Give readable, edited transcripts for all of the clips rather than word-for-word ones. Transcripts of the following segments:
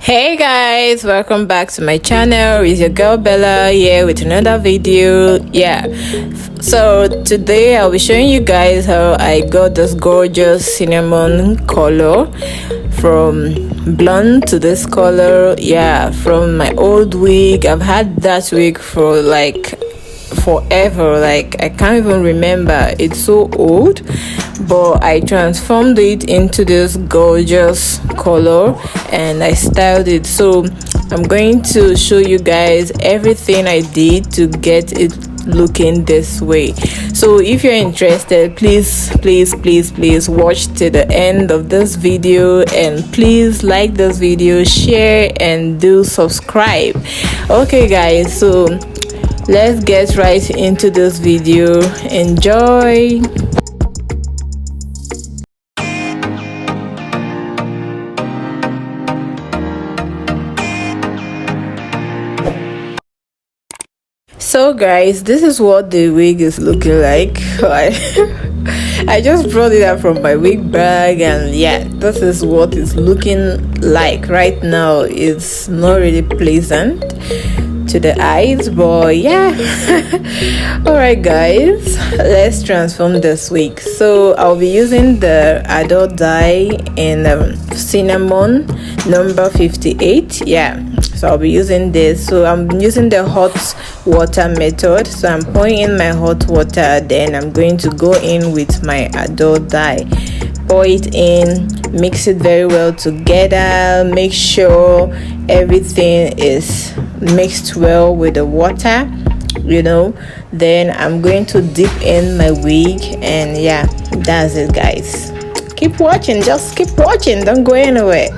Hey guys, welcome back to my channel. It's your girl Bella here with another video. So today I'll be showing you guys how I got this gorgeous cinnamon color from blonde to this color. From my old wig. I've had that wig for like forever, like I can't even remember, it's so old, but I transformed it into this gorgeous color and I styled it. So I'm going to show you guys everything I did to get it looking this way. So if you're interested, please watch to the end of this video, and please like this video, share, and do subscribe. Okay guys, so let's get right into this video. Enjoy. So guys, this is what the wig is looking like. I just brought it out from my wig bag, and this is what it's looking like right now. It's not really pleasant to the eyes, but all right guys, let's transform this wig. So I'll be using the adult dye in cinnamon number 58. So I'll be using this. So I'm using the hot water method. So I'm pouring in my hot water, then I'm going to go in with my adult dye, pour it in, mix it very well together, make sure everything is mixed well with the water, then I'm going to dip in my wig, and that's it guys. Keep watching, just keep watching, don't go anywhere.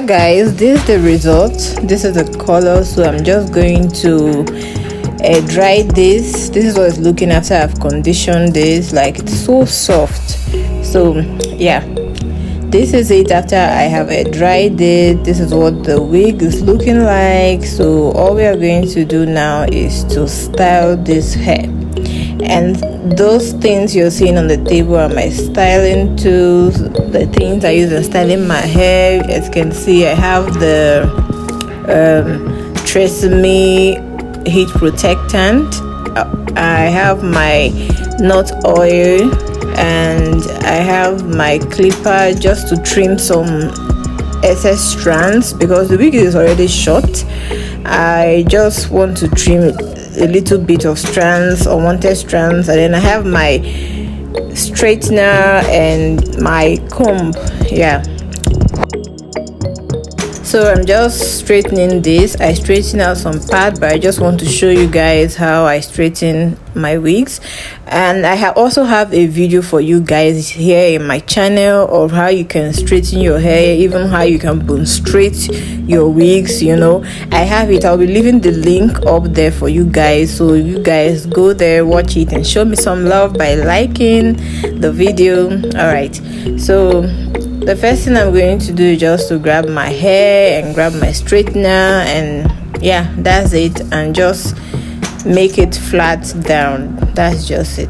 Guys, this is the result. This is the color. So I'm just going to dry this. This is what it's looking after I've conditioned this. Like, it's so soft. So this is it after I have dried it. This is what the wig is looking like. So all we are going to do now is to style this hair, and those things you're seeing on the table are my styling tools, the things I use in styling my hair. As you can see, I have the Tresemme heat protectant, I have my nut oil, and I have my clipper just to trim some excess strands because the wig is already short. I just want to trim a little bit of strands, unwanted strands, and then I have my straightener and my comb. So I'm just straightening this. I straighten out some part, but I just want to show you guys how I straighten my wigs. And I also have a video for you guys here in my channel of how you can straighten your hair, even how you can bone straight your wigs. I have it. I'll be leaving the link up there for you guys, so you guys go there, watch it, and show me some love by liking the video. All right, so the first thing I'm going to do is just to grab my hair and grab my straightener, and that's it, and just make it flat down. That's just it.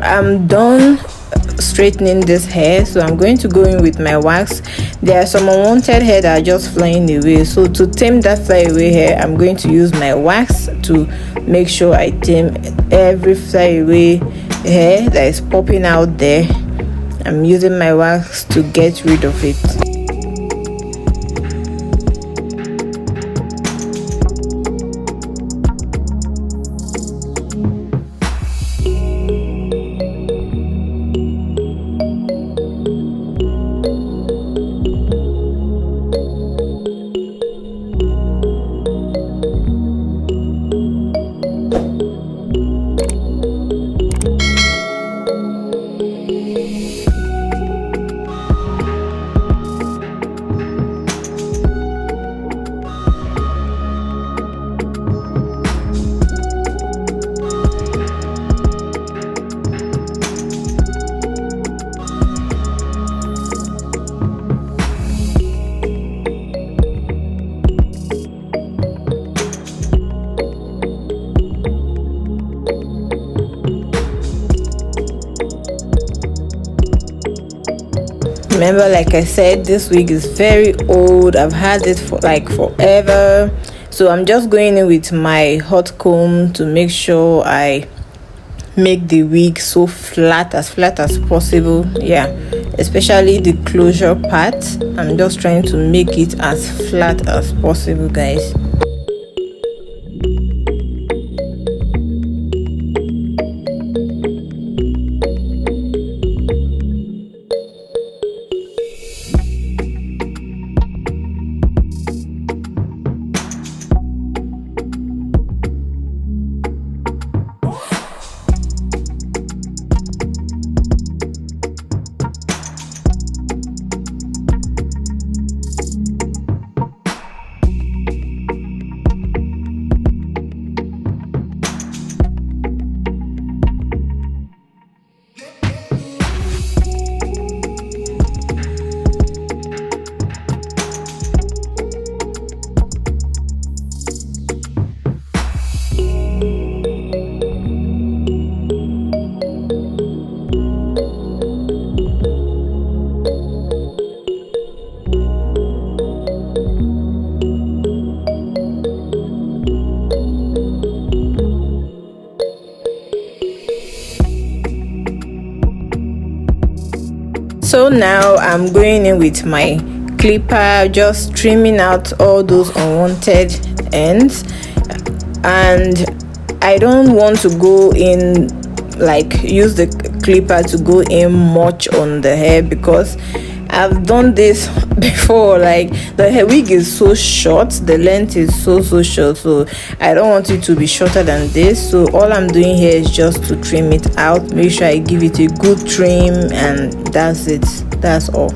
I'm done straightening this hair, so I'm going to go in with my wax. There are some unwanted hair that are just flying away, so to tame that fly away hair, I'm going to use my wax to make sure I tame every fly away hair that is popping out there. I'm using my wax to get rid of it. Remember, like I said, this wig is very old. I've had it for like forever, so I'm just going in with my hot comb to make sure I make the wig so flat as possible. Yeah, especially the closure part. I'm just trying to make it as flat as possible, guys. So now I'm going in with my clipper, just trimming out all those unwanted ends, and I don't want to go in, like use the clipper to go in much on the hair, because I've done this before. Like, the hair wig is so short, the length is so short, so I don't want it to be shorter than this. So all I'm doing here is just to trim it out, make sure I give it a good trim, and that's it. That's all.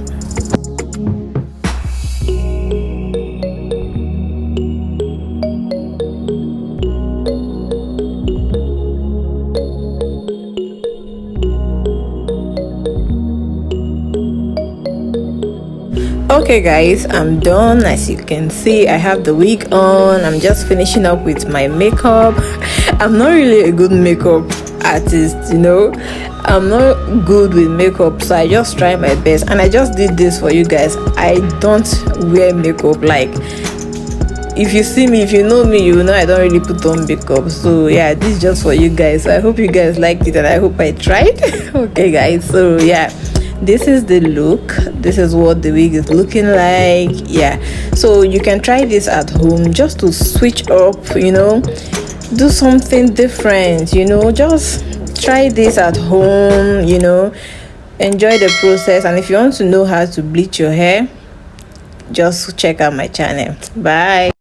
Okay guys, I'm done. As you can see, I have the wig on. I'm just finishing up with my makeup. I'm not really a good makeup artist, you know. I'm not good with makeup, so I just try my best, and I just did this for you guys. I don't wear makeup. Like, if you see me, if you know me, you know I don't really put on makeup. So yeah, this is just for you guys. So I hope you guys liked it, and I hope I tried. Okay guys, so yeah, this is the look. This is what the wig is looking like. Yeah, so you can try this at home just to switch up, you know, do something different, you know. Just try this at home, you know, enjoy the process. And if you want to know how to bleach your hair, just check out my channel. Bye.